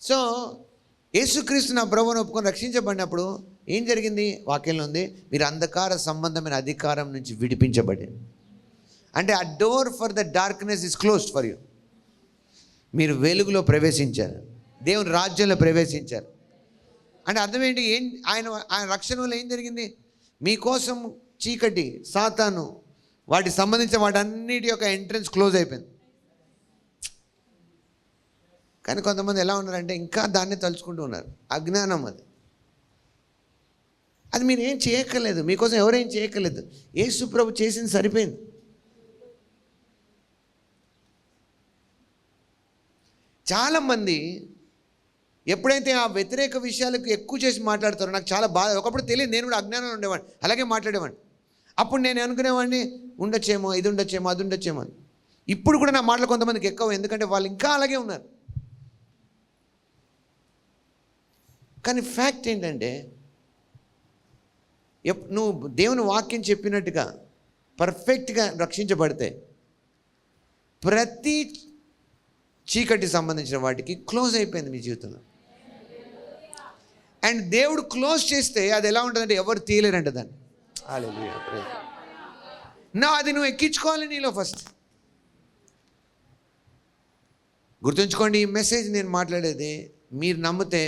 So యేసుక్రీస్తు నా ప్రభువుని ఒప్పుకొని రక్షించబడినప్పుడు ఏం జరిగింది? వాక్యంలో ఉంది, మీరు అంధకార సంబంధమైన అధికారం నుంచి విడిపించబడింది. అంటే ఆ door for the darkness is closed for you. మీరు వెలుగులో ప్రవేశించారు, దేవుని రాజ్యంలో ప్రవేశించారు. అంటే అర్థం ఏంటి? ఆయన రక్షణ వల్ల ఏం జరిగింది? మీకోసం చీకటి, సాతాను, వాటికి సంబంధించిన వాటన్నిటి యొక్క ఎంట్రన్స్ క్లోజ్ అయిపోయింది. కానీ కొంతమంది ఎలా ఉన్నారంటే ఇంకా దాన్ని తలుచుకుంటూ ఉన్నారు. అజ్ఞానం అది మీరు ఏం చేయక్కర్లేదు, మీకోసం ఎవరేం చేయక్కర్లేదు. యేసు ప్రభు చేసింది సరిపోయింది. చాలామంది ఎప్పుడైతే ఆ వ్యతిరేక విషయాలకు ఎక్కువ చేసి మాట్లాడతారో నాకు చాలా బాధ. ఒకప్పుడు తెలియదు, నేను కూడా అజ్ఞానంలో ఉండేవాడిని, అలాగే మాట్లాడేవాడిని. అప్పుడు నేను అనుకునేవాడిని ఉండొచ్చేమో, ఇది ఉండొచ్చేమో, అది ఉండొచ్చేమో అని. ఇప్పుడు కూడా నా మాటలు కొంతమందికి ఎక్కువ, ఎందుకంటే వాళ్ళు ఇంకా అలాగే ఉన్నారు. కానీ ఫ్యాక్ట్ ఏంటంటే, నువ్వు దేవుని వాక్యం చెప్పినట్టుగా పర్ఫెక్ట్గా రక్షించబడితే ప్రతి చీకటి సంబంధించిన వాటికి క్లోజ్ అయిపోయింది మీ జీవితంలో. అండ్ దేవుడు క్లోజ్ చేస్తే అది ఎలా ఉంటుందంటే ఎవరు తీయలేరంట దాన్ని. హల్లెలూయా. అది నువ్వు ఎక్కించుకోవాలి నీలో ఫస్ట్. గుర్తుంచుకోండి, ఈ మెసేజ్ నేను మాట్లాడేది మీరు నమ్మితే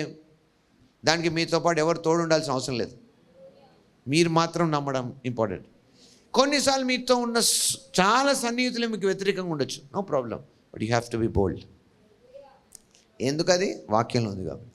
దానికి మీతో పాటు ఎవరు తోడు ఉండాల్సిన అవసరం లేదు. మీరు మాత్రం నమ్మడం ఇంపార్టెంట్. కొన్నిసార్లు మీతో ఉన్న చాలా సన్నిహితులు మీకు వ్యతిరేకంగా ఉండొచ్చు, no problem, but you have to be bold. ఎందుకది? వాక్యంలో ఉంది కాబట్టి.